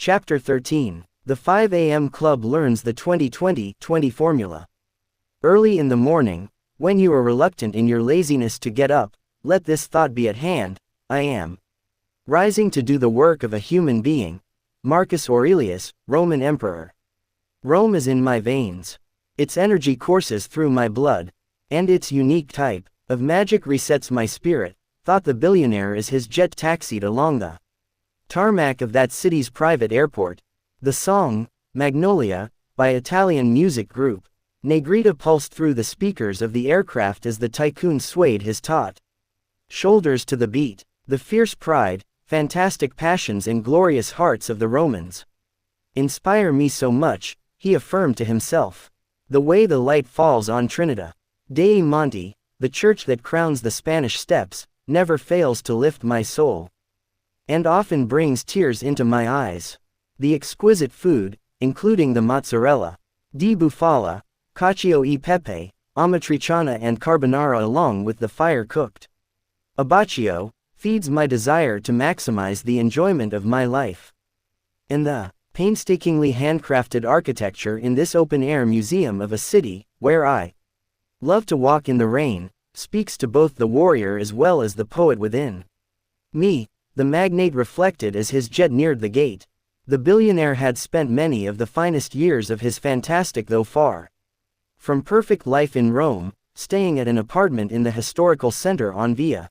Chapter 13. The 5 a.m. Club learns the 20-20-20 formula. Early in the morning, when you are reluctant in your laziness to get up, let this thought be at hand: I am rising to do the work of a human being. Marcus Aurelius, Roman Emperor. Rome is in my veins. Its energy courses through my blood, and its unique type of magic resets my spirit, thought the billionaire as his jet taxied along the tarmac of that city's private airport. The song, Magnolia, by Italian music group Negrita pulsed through the speakers of the aircraft as the tycoon swayed his taut shoulders to the beat. The fierce pride, fantastic passions and glorious hearts of the Romans inspire me so much, he affirmed to himself. The way the light falls on Trinita dei Monti, the church that crowns the Spanish steps, never fails to lift my soul, and often brings tears into my eyes. The exquisite food, including the mozzarella di bufala, cacio e pepe, amatriciana and carbonara along with the fire-cooked abbacchio, feeds my desire to maximize the enjoyment of my life. And the painstakingly handcrafted architecture in this open-air museum of a city, where I love to walk in the rain, speaks to both the warrior as well as the poet within me, the magnate reflected as his jet neared the gate. The billionaire had spent many of the finest years of his fantastic though far from perfect life in Rome, staying at an apartment in the historical center on Via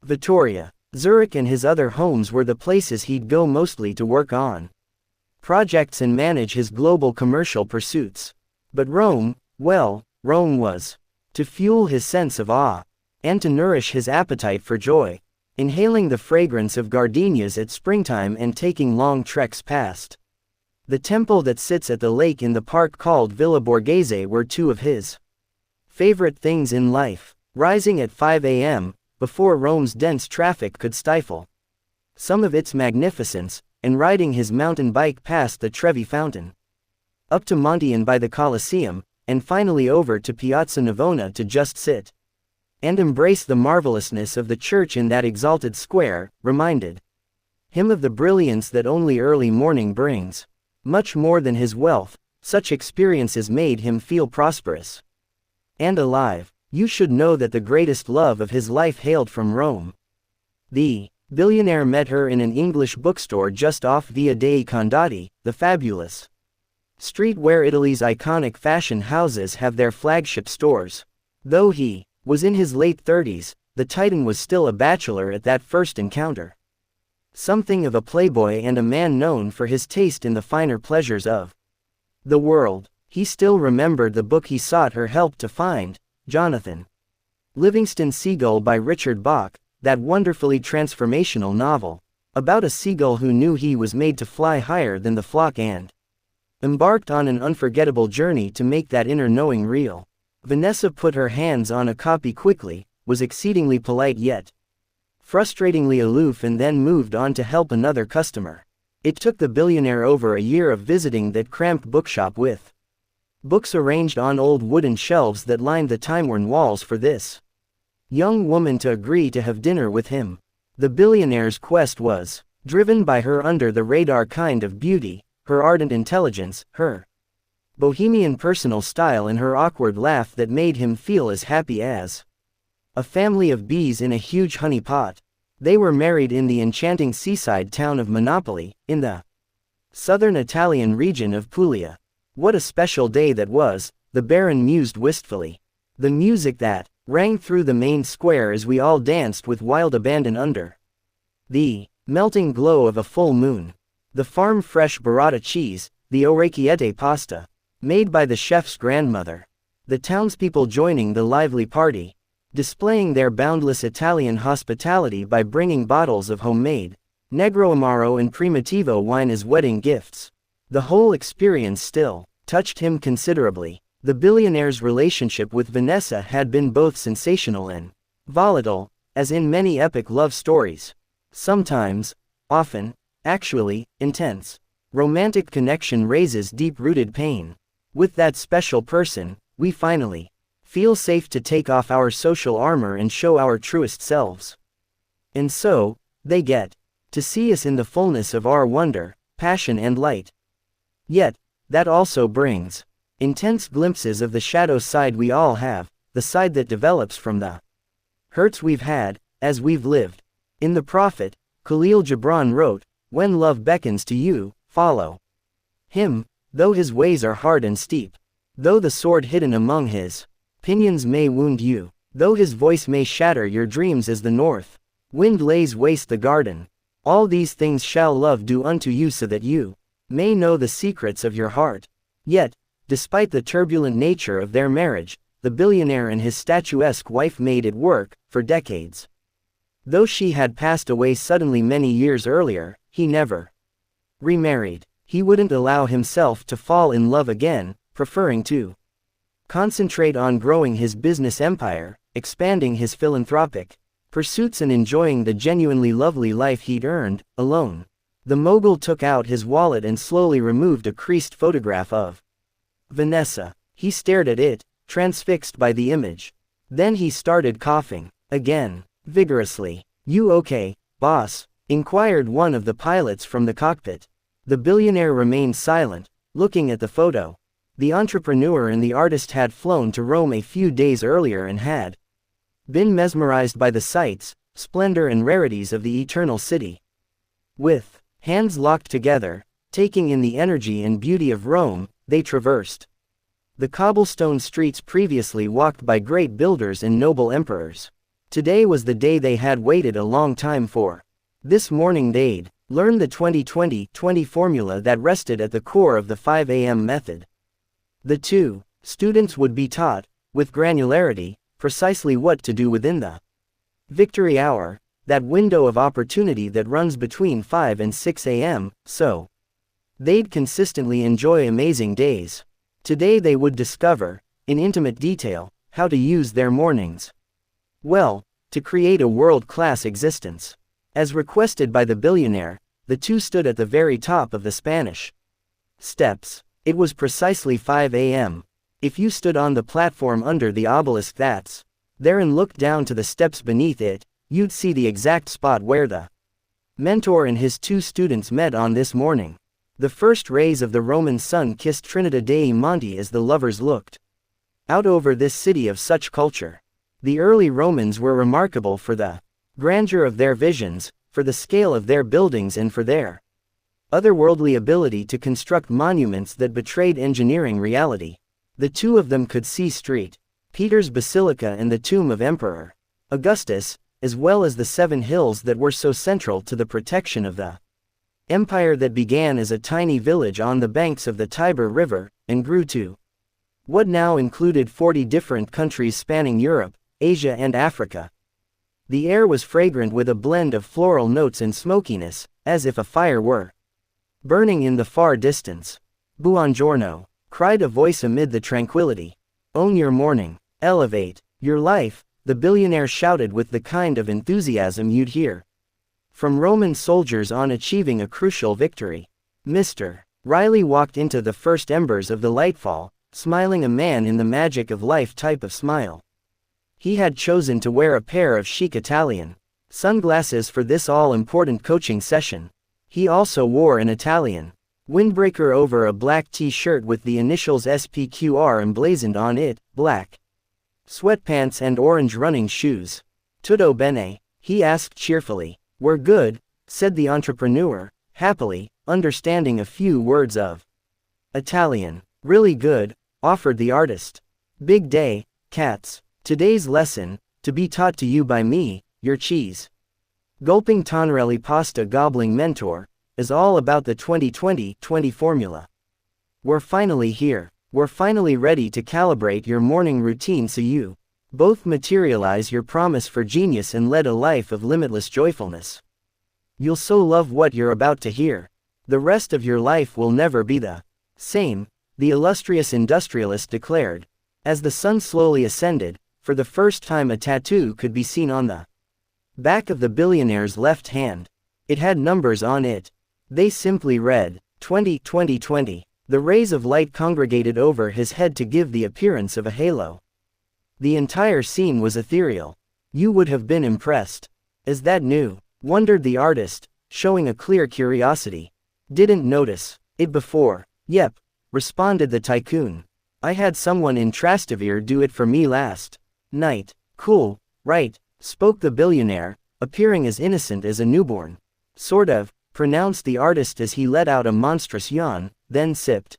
Vittoria. Zurich and his other homes were the places he'd go mostly to work on projects and manage his global commercial pursuits. But Rome, well, Rome was to fuel his sense of awe, and to nourish his appetite for joy. Inhaling the fragrance of gardenias at springtime and taking long treks past the temple that sits at the lake in the park called Villa Borghese were two of his favorite things in life. Rising at 5 a.m., before Rome's dense traffic could stifle some of its magnificence, and riding his mountain bike past the Trevi Fountain, up to Monte and by the Colosseum, and finally over to Piazza Navona to just sit and embrace the marvelousness of the church in that exalted square, reminded him of the brilliance that only early morning brings. Much more than his wealth, such experiences made him feel prosperous and alive. You should know that the greatest love of his life hailed from Rome. The billionaire met her in an English bookstore just off Via dei Condati, the fabulous street where Italy's iconic fashion houses have their flagship stores. Though he was in his late 30s, the Titan was still a bachelor at that first encounter. Something of a playboy and a man known for his taste in the finer pleasures of the world. He still remembered the book he sought her help to find, Jonathan Livingston Seagull by Richard Bach, that wonderfully transformational novel about a seagull who knew he was made to fly higher than the flock and embarked on an unforgettable journey to make that inner knowing real. Vanessa put her hands on a copy quickly, was exceedingly polite yet frustratingly aloof, and then moved on to help another customer. It took the billionaire over a year of visiting that cramped bookshop with books arranged on old wooden shelves that lined the time-worn walls for this young woman to agree to have dinner with him. The billionaire's quest was driven by her under-the-radar kind of beauty, her ardent intelligence, her bohemian personal style, and her awkward laugh that made him feel as happy as a family of bees in a huge honey pot. They were married in the enchanting seaside town of Monopoli, in the southern Italian region of Puglia. What a special day that was, the Baron mused wistfully. The music that rang through the main square as we all danced with wild abandon under the melting glow of a full moon. The farm-fresh burrata cheese, the orecchiette pasta, made by the chef's grandmother. The townspeople joining the lively party, displaying their boundless Italian hospitality by bringing bottles of homemade Negro Amaro and Primitivo wine as wedding gifts. The whole experience still touched him considerably. The billionaire's relationship with Vanessa had been both sensational and volatile, as in many epic love stories. Sometimes, often, actually, intense. Romantic connection raises deep-rooted pain. With that special person, we finally feel safe to take off our social armor and show our truest selves. And so, they get to see us in the fullness of our wonder, passion and light. Yet, that also brings intense glimpses of the shadow side we all have, the side that develops from the hurts we've had, as we've lived. In the Prophet, Khalil Gibran wrote, "When love beckons to you, follow him, though his ways are hard and steep. Though the sword hidden among his pinions may wound you. Though his voice may shatter your dreams as the north wind lays waste the garden. All these things shall love do unto you so that you may know the secrets of your heart." Yet, despite the turbulent nature of their marriage, the billionaire and his statuesque wife made it work, for decades. Though she had passed away suddenly many years earlier, he never remarried. He wouldn't allow himself to fall in love again, preferring to concentrate on growing his business empire, expanding his philanthropic pursuits and enjoying the genuinely lovely life he'd earned, alone. The mogul took out his wallet and slowly removed a creased photograph of Vanessa. He stared at it, transfixed by the image. Then he started coughing, again, vigorously. "You okay, boss?" inquired one of the pilots from the cockpit. The billionaire remained silent, looking at the photo. The entrepreneur and the artist had flown to Rome a few days earlier and had been mesmerized by the sights, splendor and rarities of the eternal city. With hands locked together, taking in the energy and beauty of Rome, they traversed the cobblestone streets previously walked by great builders and noble emperors. Today was the day they had waited a long time for. This morning they'd learn the 20-20-20 formula that rested at the core of the 5 a.m. method. The two students would be taught, with granularity, precisely what to do within the victory hour, that window of opportunity that runs between 5 and 6 a.m., so they'd consistently enjoy amazing days. Today they would discover, in intimate detail, how to use their mornings well, to create a world-class existence. As requested by the billionaire, the two stood at the very top of the Spanish steps. It was precisely 5 a.m. If you stood on the platform under the obelisk that's there and looked down to the steps beneath it, you'd see the exact spot where the mentor and his two students met on this morning. The first rays of the Roman sun kissed Trinita dei Monti as the lovers looked out over this city of such culture. The early Romans were remarkable for the grandeur of their visions, for the scale of their buildings and for their otherworldly ability to construct monuments that betrayed engineering reality. The two of them could see St. Peter's Basilica and the tomb of Emperor Augustus, as well as the 7 hills that were so central to the protection of the empire that began as a tiny village on the banks of the Tiber River, and grew to what now included 40 different countries spanning Europe, Asia and Africa. The air was fragrant with a blend of floral notes and smokiness, as if a fire were burning in the far distance. "Buongiorno," cried a voice amid the tranquility. "Own your morning. Elevate your life," the billionaire shouted with the kind of enthusiasm you'd hear from Roman soldiers on achieving a crucial victory. Mr. Riley walked into the first embers of the lightfall, smiling, a man in the magic of life type of smile. He had chosen to wear a pair of chic Italian sunglasses for this all-important coaching session. He also wore an Italian windbreaker over a black t-shirt with the initials SPQR emblazoned on it, black sweatpants and orange running shoes. "Tutto bene?" he asked cheerfully. "We're good," said the entrepreneur, happily, understanding a few words of Italian. "Really good," offered the artist. "Big day, cats. Today's lesson, to be taught to you by me, your cheese gulping Tonarelli pasta gobbling mentor, is all about the 20-20-20 formula. We're finally here. We're finally ready to calibrate your morning routine so you both materialize your promise for genius and lead a life of limitless joyfulness. You'll so love what you're about to hear. The rest of your life will never be the same," the illustrious industrialist declared. As the sun slowly ascended, for the first time a tattoo could be seen on the back of the billionaire's left hand. It had numbers on it. They simply read, 20-20-20. The rays of light congregated over his head to give the appearance of a halo. The entire scene was ethereal. "You would have been impressed. Is that new?" wondered the artist, showing a clear curiosity. Didn't notice it before. Yep, responded the tycoon. I had someone in Trastevere do it for me last night. Cool, right, spoke the billionaire, appearing as innocent as a newborn. Sort of, pronounced the artist as he let out a monstrous yawn, then sipped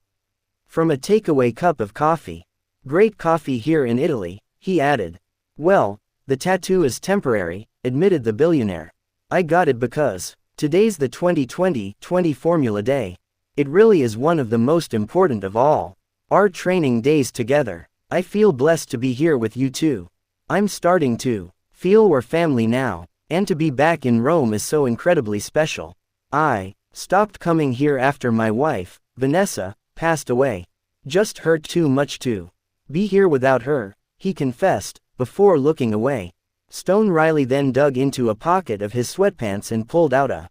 from a takeaway cup of coffee. Great coffee here in Italy, he added. Well, the tattoo is temporary, admitted the billionaire. I got it because today's the 2020 Formula Day. It really is one of the most important of all our training days together. I feel blessed to be here with you too. I'm starting to feel we're family now, and to be back in Rome is so incredibly special. I stopped coming here after my wife, Vanessa, passed away. Just hurt too much to be here without her, he confessed, before looking away. Stone Riley then dug into a pocket of his sweatpants and pulled out a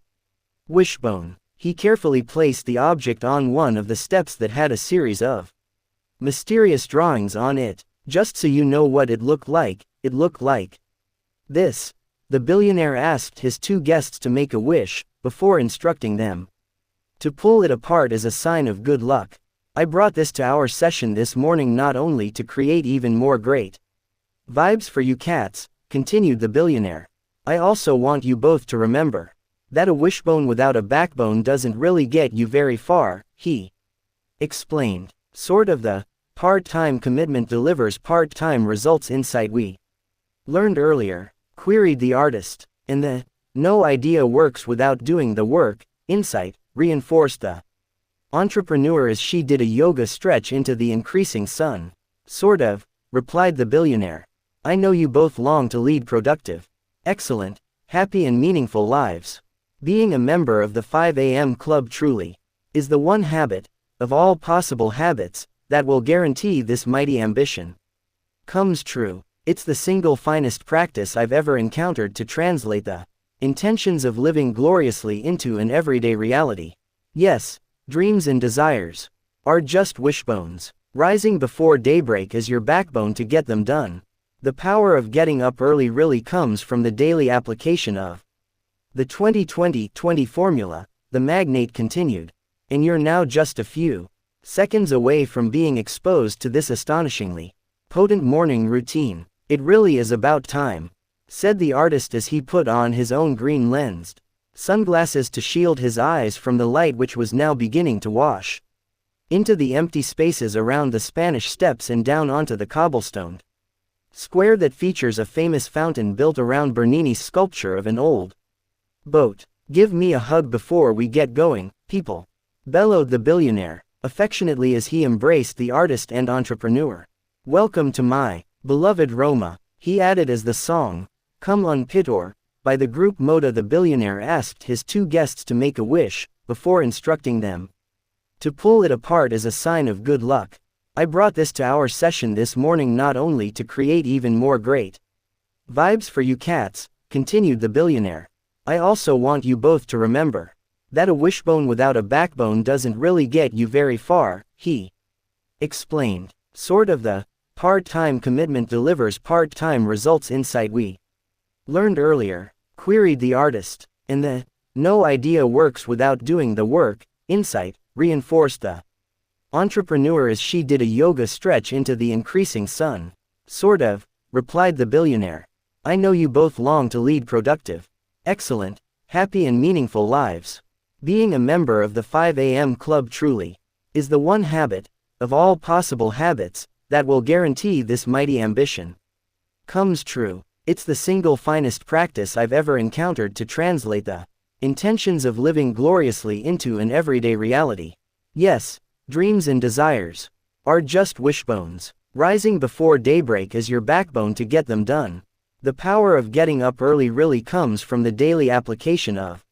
wishbone. He carefully placed the object on one of the steps that had a series of mysterious drawings on it. Just so you know what it looked like this. The billionaire asked his two guests to make a wish, before instructing them to pull it apart as a sign of good luck. I brought this to our session this morning not only to create even more great vibes for you cats, continued the billionaire. I also want you both to remember that a wishbone without a backbone doesn't really get you very far, he explained. Sort of the part-time commitment delivers part-time results insight we learned earlier, queried the artist. And the no idea works without doing the work insight reinforced the entrepreneur as she did a yoga stretch into the increasing sun. Sort of, replied the billionaire. I know you both long to lead productive, excellent, happy and meaningful lives. Being a member of the 5 a.m. club truly is the one habit, of all possible habits, that will guarantee this mighty ambition comes true. It's the single finest practice I've ever encountered to translate the intentions of living gloriously into an everyday reality. Yes, dreams and desires are just wishbones. Rising before daybreak is your backbone to get them done. The power of getting up early really comes from the daily application of the 2020 formula, the magnate continued. And you're now just a few seconds away from being exposed to this astonishingly potent morning routine. It really is about time, said the artist as he put on his own green-lensed sunglasses to shield his eyes from the light which was now beginning to wash into the empty spaces around the Spanish steps and down onto the cobblestoned square that features a famous fountain built around Bernini's sculpture of an old boat. Give me a hug before we get going, people, bellowed the billionaire, affectionately as he embraced the artist and entrepreneur. Welcome to my beloved Roma, he added as the song, Come on Pittor, by the group Moda the billionaire asked his two guests to make a wish, before instructing them to pull it apart as a sign of good luck. I brought this to our session this morning not only to create even more great vibes for you cats, continued the billionaire. I also want you both to remember that a wishbone without a backbone doesn't really get you very far, he explained. Sort of the part-time commitment delivers part-time results insight we learned earlier, queried the artist. And the no idea works without doing the work insight reinforced the entrepreneur as she did a yoga stretch into the increasing sun. Sort of, replied the billionaire. I know you both long to lead productive, excellent, happy and meaningful lives. Being a member of the 5 a.m. club truly is the one habit, of all possible habits, that will guarantee this mighty ambition comes true. It's the single finest practice I've ever encountered to translate the intentions of living gloriously into an everyday reality. Yes, dreams and desires are just wishbones. Rising before daybreak is your backbone to get them done. The power of getting up early really comes from the daily application of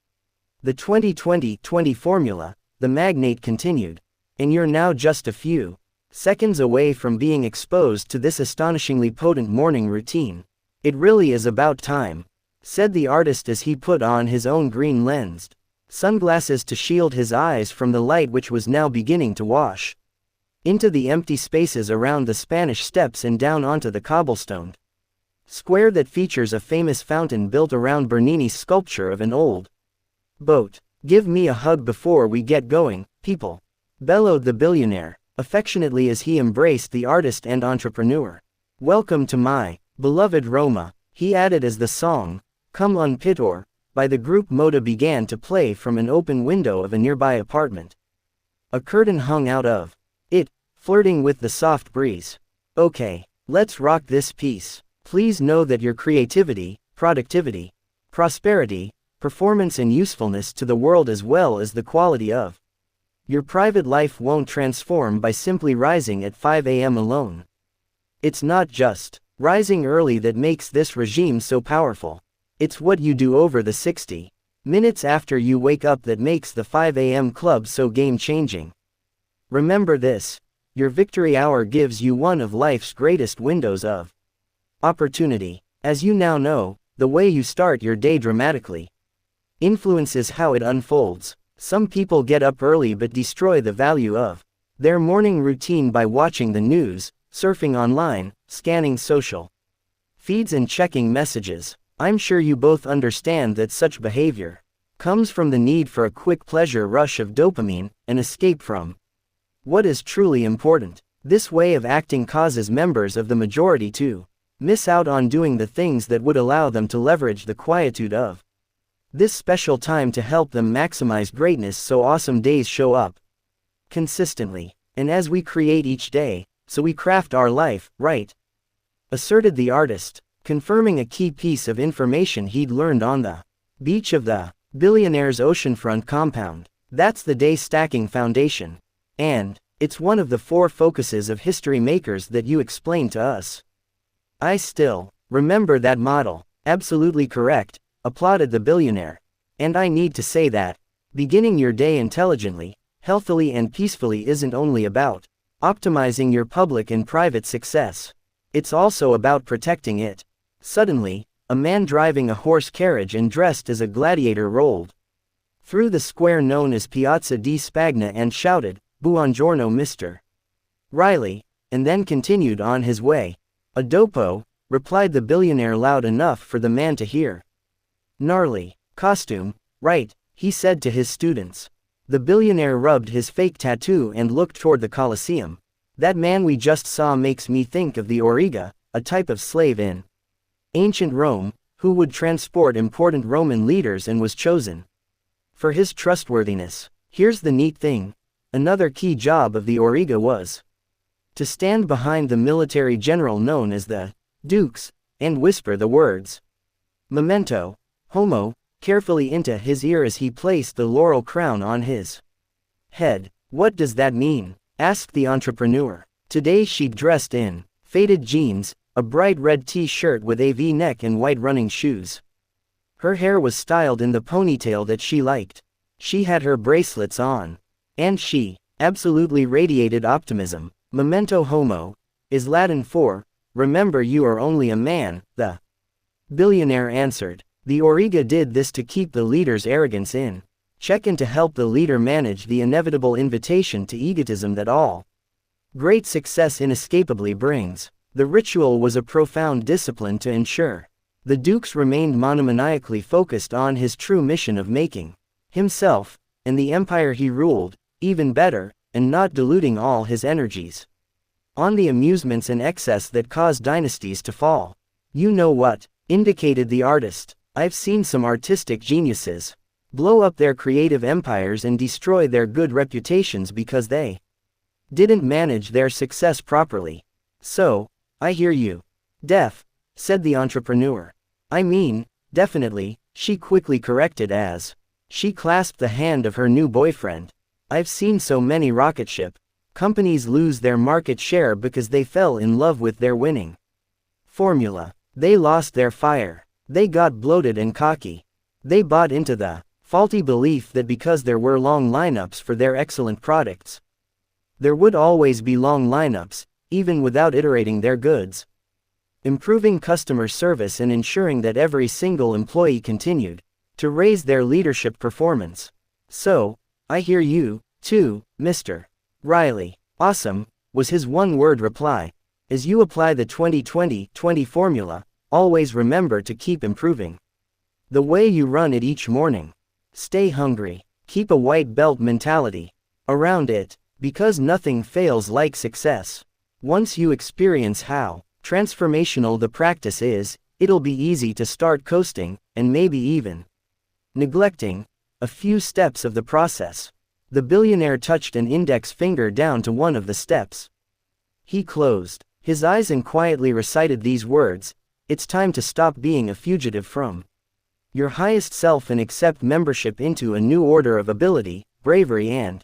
the 2020 formula, the magnate continued. And you're now just a few seconds away from being exposed to this astonishingly potent morning routine. It really is about time, said the artist as he put on his own green-lensed sunglasses to shield his eyes from the light which was now beginning to wash into the empty spaces around the Spanish steps and down onto the cobblestoned square that features a famous fountain built around Bernini's sculpture of an old boat. Give me a hug before we get going, people, bellowed the billionaire, affectionately as he embraced the artist and entrepreneur. Welcome to my beloved Roma, he added as the song, Come on Pitor, by the group Moda began to play from an open window of a nearby apartment. A curtain hung out of it, flirting with the soft breeze. Okay, let's rock this piece. Please know that your creativity, productivity, prosperity, performance and usefulness to the world as well as the quality of your private life won't transform by simply rising at 5 a.m. alone. It's not just rising early that makes this regime so powerful. It's what you do over the 60 minutes after you wake up that makes the 5 a.m. club so game-changing. Remember this, your victory hour gives you one of life's greatest windows of opportunity. As you now know, the way you start your day dramatically influences how it unfolds. Some people get up early but destroy the value of their morning routine by watching the news, surfing online, scanning social feeds and checking messages. I'm sure you both understand that such behavior comes from the need for a quick pleasure rush of dopamine, an escape from what is truly important. This way of acting causes members of the majority to miss out on doing the things that would allow them to leverage the quietude of this special time to help them maximize greatness. So awesome days show up consistently. And as we create each day, so we craft our life, right? Asserted the artist, confirming a key piece of information he'd learned on the beach of the billionaire's oceanfront compound. That's the day stacking foundation. And it's one of the 4 focuses of history makers that you explained to us. I still remember that model. Absolutely correct, applauded the billionaire. And I need to say that beginning your day intelligently, healthily and peacefully isn't only about optimizing your public and private success. It's also about protecting it. Suddenly, a man driving a horse carriage and dressed as a gladiator rolled through the square known as Piazza di Spagna and shouted, Buongiorno Mr. Riley, and then continued on his way. A dopo, replied the billionaire loud enough for the man to hear. Gnarly costume, right, he said to his students. The billionaire rubbed his fake tattoo and looked toward the Colosseum. That man we just saw makes me think of the auriga, a type of slave in ancient Rome, who would transport important Roman leaders and was chosen for his trustworthiness. Here's the neat thing. Another key job of the auriga was to stand behind the military general known as the dukes, and whisper the words memento homo carefully into his ear as he placed the laurel crown on his head. What does that mean? Asked the entrepreneur. Today she'd dressed in faded jeans, a bright red t-shirt with a V-neck and white running shoes. Her hair was styled in the ponytail that she liked. She had her bracelets on. And she absolutely radiated optimism. Memento homo is Latin for, remember you are only a man, the billionaire answered. The auriga did this to keep the leader's arrogance in check and to help the leader manage the inevitable invitation to egotism that all great success inescapably brings. The ritual was a profound discipline to ensure the dukes remained monomaniacally focused on his true mission of making himself, and the empire he ruled, even better, and not diluting all his energies on the amusements and excess that caused dynasties to fall. You know what? Indicated the artist. I've seen some artistic geniuses blow up their creative empires and destroy their good reputations because they didn't manage their success properly. So, I hear you. Said the entrepreneur. I mean, definitely, she quickly corrected as she clasped the hand of her new boyfriend. I've seen so many rocket ship companies lose their market share because they fell in love with their winning formula. They lost their fire. They got bloated and cocky. They bought into the faulty belief that because there were long lineups for their excellent products, there would always be long lineups, even without iterating their goods, improving customer service and ensuring that every single employee continued to raise their leadership performance. So, I hear you, too, Mr. Riley. Awesome, was his one-word reply. As you apply the 20-20-20 formula, always remember to keep improving the way you run it each morning. Stay hungry. Keep a white belt mentality around it, because nothing fails like success. Once you experience how transformational the practice is, it'll be easy to start coasting, and maybe even neglecting a few steps of the process. The billionaire touched an index finger down to one of the steps. He closed his eyes and quietly recited these words: "It's time to stop being a fugitive from your highest self and accept membership into a new order of ability, bravery and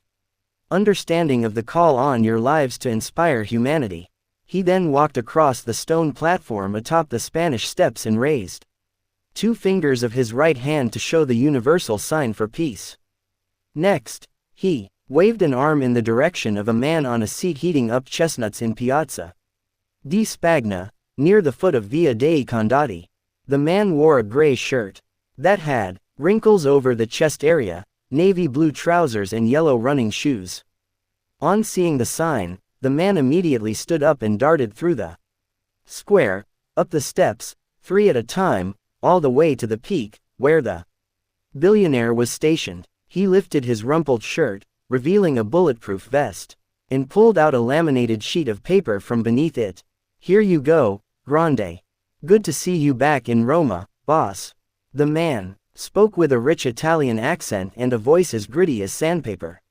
understanding of the call on your lives to inspire humanity." He then walked across the stone platform atop the Spanish steps and raised 2 fingers of his right hand to show the universal sign for peace. Next, he waved an arm in the direction of a man on a seat heating up chestnuts in Piazza di Spagna, near the foot of Via dei Condati. The man wore a gray shirt that had wrinkles over the chest area, navy blue trousers and yellow running shoes. On seeing the sign, the man immediately stood up and darted through the square, up the steps, 3 at a time, all the way to the peak, where the billionaire was stationed. He lifted his rumpled shirt, revealing a bulletproof vest, and pulled out a laminated sheet of paper from beneath it. "Here you go, Grande. Good to see you back in Roma, boss." The man spoke with a rich Italian accent and a voice as gritty as sandpaper.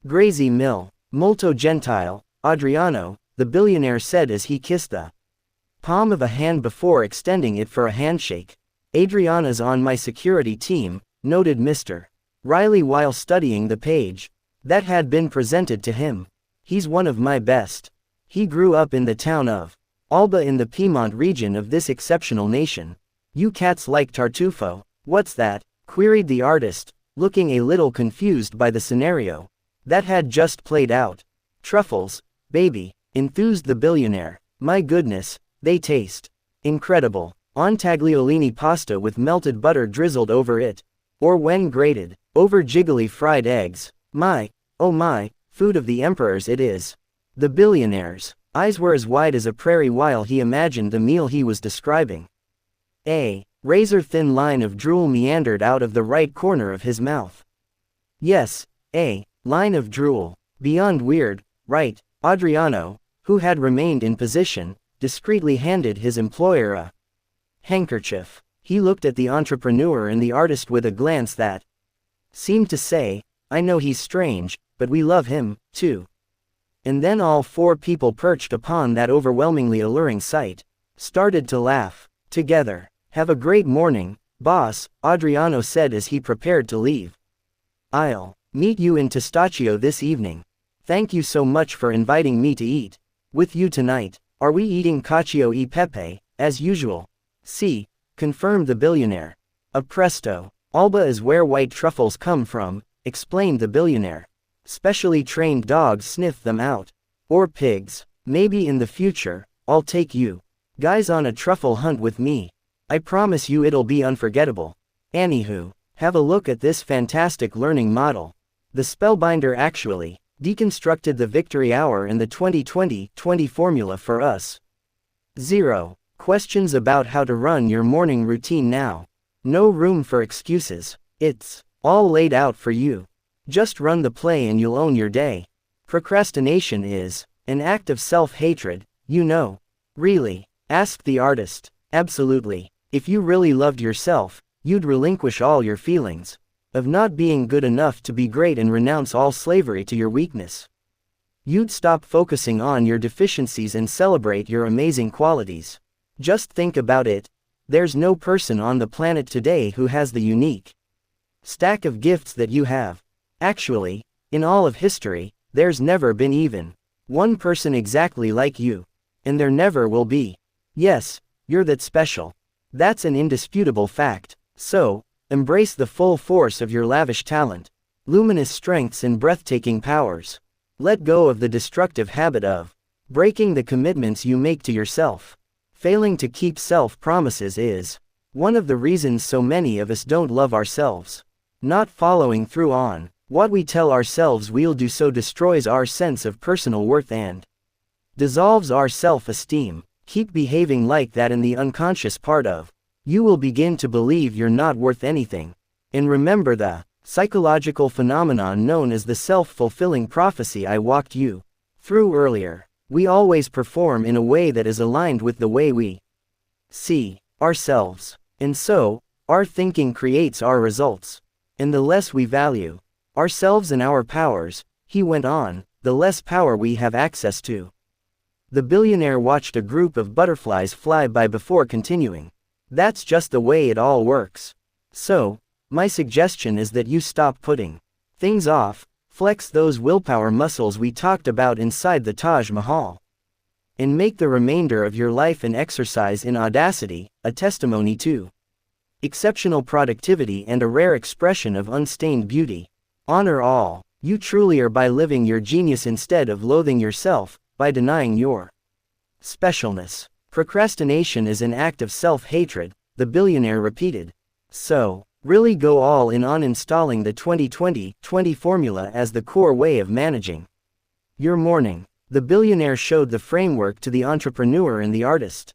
"Grazie mille, molto gentile, Adriano," the billionaire said as he kissed the palm of a hand before extending it for a handshake. "Adriana's on my security team," noted Mr. Riley while studying the page that had been presented to him. "He's one of my best. He grew up in the town of Alba in the Piedmont region of this exceptional nation." "You cats like Tartufo." "What's that?" queried the artist, looking a little confused by the scenario that had just played out. "Truffles, baby," enthused the billionaire. "My goodness, they taste incredible. On tagliolini pasta with melted butter drizzled over it. Or when grated over jiggly fried eggs. My, oh my, food of the emperors it is." The billionaire's eyes were as wide as a prairie while he imagined the meal he was describing. A razor-thin line of drool meandered out of the right corner of his mouth. Yes, a line of drool. Beyond weird, right? Adriano, who had remained in position, discreetly handed his employer a handkerchief. He looked at the entrepreneur and the artist with a glance that seemed to say, "I know he's strange, but we love him, too." And then all 4 people perched upon that overwhelmingly alluring sight started to laugh together. "Have a great morning, boss," Adriano said as he prepared to leave. "I'll meet you in Testaccio this evening. Thank you so much for inviting me to eat with you tonight." "Are we eating cacio e pepe, as usual?" "Si," confirmed the billionaire. "A presto. Alba is where white truffles come from," explained the billionaire. "Specially trained dogs sniff them out. Or pigs. Maybe in the future, I'll take you guys on a truffle hunt with me. I promise you it'll be unforgettable. Anywho, have a look at this fantastic learning model. The Spellbinder actually deconstructed the victory hour and the 20-20-20 formula for us. 0 questions about how to run your morning routine now. No room for excuses. It's all laid out for you. Just run the play and you'll own your day. Procrastination is an act of self-hatred, you know." "Really?" asked the artist. "Absolutely. If you really loved yourself, you'd relinquish all your feelings of not being good enough to be great and renounce all slavery to your weakness. You'd stop focusing on your deficiencies and celebrate your amazing qualities. Just think about it. There's no person on the planet today who has the unique stack of gifts that you have. Actually, in all of history, there's never been even one person exactly like you. And there never will be. Yes, you're that special. That's an indisputable fact. So, embrace the full force of your lavish talent, luminous strengths and breathtaking powers. Let go of the destructive habit of breaking the commitments you make to yourself. Failing to keep self-promises is one of the reasons so many of us don't love ourselves. Not following through on what we tell ourselves we'll do so destroys our sense of personal worth and dissolves our self-esteem. Keep behaving like that and the unconscious part of you will begin to believe you're not worth anything. And remember the psychological phenomenon known as the self-fulfilling prophecy I walked you through earlier. We always perform in a way that is aligned with the way we see ourselves. And so, our thinking creates our results. And the less we value ourselves and our powers, he went on, the less power we have access to. The billionaire watched a group of butterflies fly by before continuing. That's just the way it all works. So, my suggestion is that you stop putting things off, flex those willpower muscles we talked about inside the Taj Mahal, and make the remainder of your life an exercise in audacity, a testimony to exceptional productivity and a rare expression of unstained beauty. Honor all you truly are by living your genius instead of loathing yourself, by denying your specialness. Procrastination is an act of self-hatred, the billionaire repeated. So, really go all in on installing the 20-20-20 formula as the core way of managing your morning. The billionaire showed the framework to the entrepreneur and the artist.